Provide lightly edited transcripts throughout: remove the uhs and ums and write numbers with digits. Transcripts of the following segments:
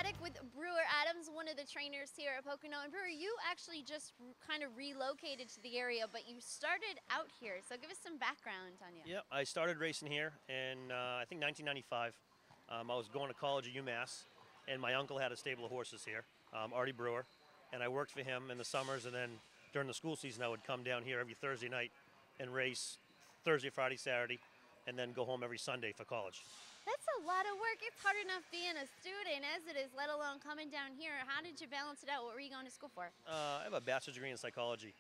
Paddock with Brewer Adams, one of the trainers here at Pocono. And Brewer, you actually just kind of relocated to the area, but you started out here. So give us some background on you. Yeah, I started racing here in, I think, 1995. I was going to college at UMass, and my uncle had a stable of horses here, Artie Brewer, and I worked for him in the summers, and then during the school season I would come down here every Thursday night and race Thursday, Friday, Saturday, and then go home every Sunday for college. That's a lot of work. It's hard enough being a student as it is, let alone coming down here. How did you balance it out? What were you going to school for? I have a bachelor's degree in psychology,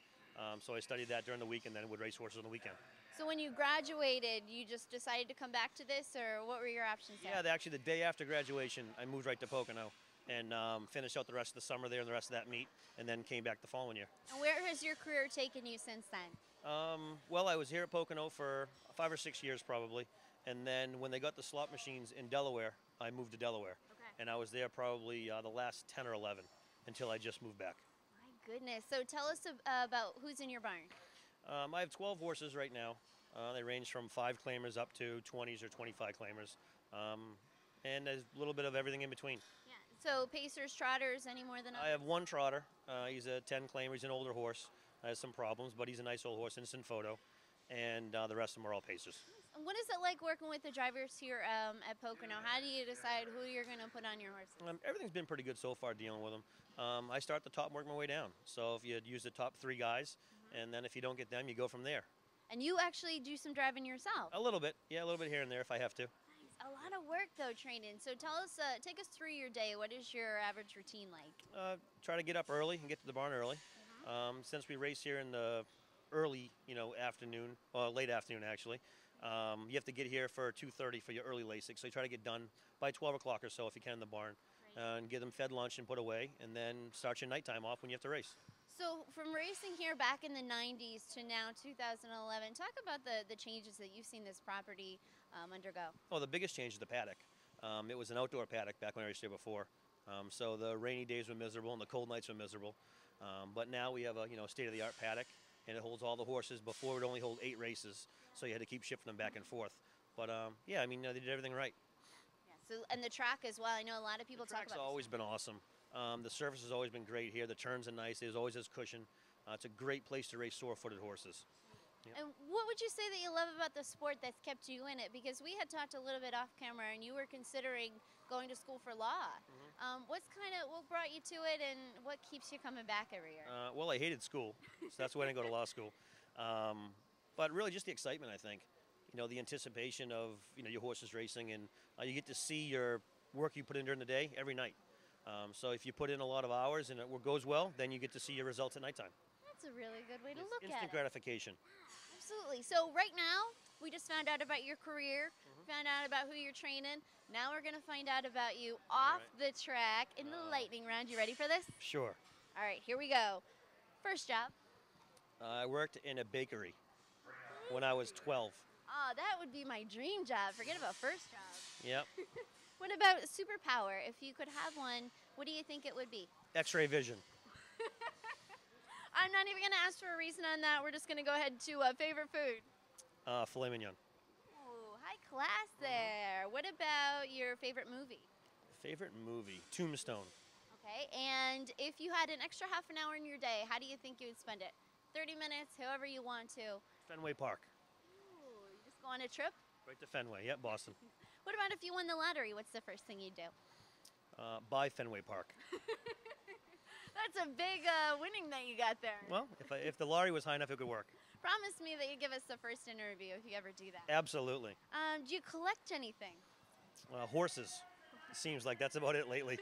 so I studied that during the week and then would race horses on the weekend. So when you graduated, you just decided to come back to this, or what were your options there? Yeah, actually the day after graduation, I moved right to Pocono and finished out the rest of the summer there and the rest of that meet, and then came back the following year. And where has your career taken you since then? Well, I was here at Pocono for 5 or 6 years probably, and then when they got the slot machines in Delaware, I moved to Delaware. Okay. And I was there probably the last 10 or 11 until I just moved back. My goodness. So tell us about who's in your barn. I have 12 horses right now. They range from 5 claimers up to 20s or 25 claimers. And there's a little bit of everything in between. Yeah. So pacers, trotters, any more than others? I have one trotter. He's a 10 claimer. He's an older horse. Has some problems, but he's a nice old horse, instant photo. And the rest of them are all pacers. And what is it like working with the drivers here at Pocono? How do you decide who you're going to put on your horses? Everything's been pretty good so far dealing with them. I start at the top and work my way down. So if you use the top 3 guys, and then if you don't get them, you go from there. And you actually do some driving yourself? A little bit. Yeah, a little bit here and there if I have to. Nice. A lot of work, though, training. So tell us, take us through your day. What is your average routine like? Try to get up early and get to the barn early. Since we race here in the early, afternoon, or late afternoon actually, you have to get here for 2:30 for your early LASIK. So you try to get done by 12 o'clock or so if you can in the barn, and get them fed lunch and put away, and then start your nighttime off when you have to race. So from racing here back in the 90s to now 2011, talk about the changes that you've seen this property undergo. Oh, the biggest change is the paddock. It was an outdoor paddock back when I raced here before. So the rainy days were miserable and the cold nights were miserable. But now we have a state-of-the-art paddock, and it holds all the horses. Before it would only hold 8 races, so you had to keep shifting them back and forth. But yeah, I mean, they did everything right. Yeah. So and the track as well. I know a lot of people talk about. The track's always been awesome. The surface has always been great here. The turns are nice. There's always this cushion. It's a great place to race sore-footed horses. Yep. And what would you say that you love about the sport that's kept you in it? Because we had talked a little bit off camera, and you were considering going to school for law. What brought you to it, and what keeps you coming back every year? Well, I hated school, so that's why I didn't go to law school. But really, just the excitement, I think. The anticipation of your horses racing, and you get to see your work you put in during the day every night. So if you put in a lot of hours and it goes well, then you get to see your results at nighttime. That's a really good way to It's look at it. instant gratification. Absolutely. So right now, we just found out about your career, found out about who you're training. Now we're going to find out about you off the track in the lightning round. You ready for this? Sure. All right, here we go. First job. I worked in a bakery when I was 12. Oh, that would be my dream job. Forget about first job. Yep. What about superpower? If you could have one, what do you think it would be? X-ray vision. I'm not even going to ask for a reason on that. We're just going to go ahead to favorite food. Filet mignon. Ooh, high class there. What about your favorite movie? Favorite movie? Tombstone. Okay, and if you had an extra half an hour in your day, how do you think you would spend it? 30 minutes, however you want to. Fenway Park. Ooh, you just go on a trip? Right to Fenway. Yep, Boston. What about if you won the lottery? What's the first thing you'd do? Buy Fenway Park. That's a big winning that you got there. Well, if the lottery was high enough, it could work. Promise me that you give us the first interview if you ever do that. Absolutely. Do you collect anything? Horses. Seems like that's about it lately.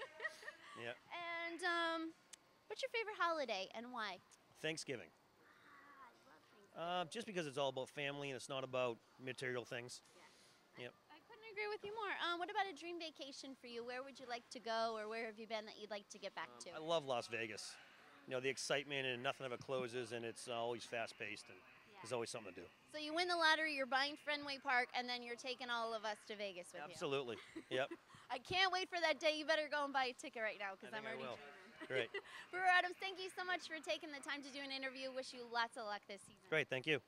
Yeah. And what's your favorite holiday and why? Thanksgiving. I love Thanksgiving. Just because it's all about family and it's not about material things. Yeah. Yep. I couldn't agree with you more. What about a dream vacation for you? Where would you like to go, or where have you been that you'd like to get back to? I love Las Vegas. The excitement, and nothing ever closes, and it's always fast-paced, and there's always something to do. So you win the lottery, you're buying Fenway Park, and then you're taking all of us to Vegas with Absolutely. Yep. I can't wait for that day. You better go and buy a ticket right now, because I'm already dreaming. Great. Brewer Adams, thank you so much for taking the time to do an interview. Wish you lots of luck this season. Great, thank you.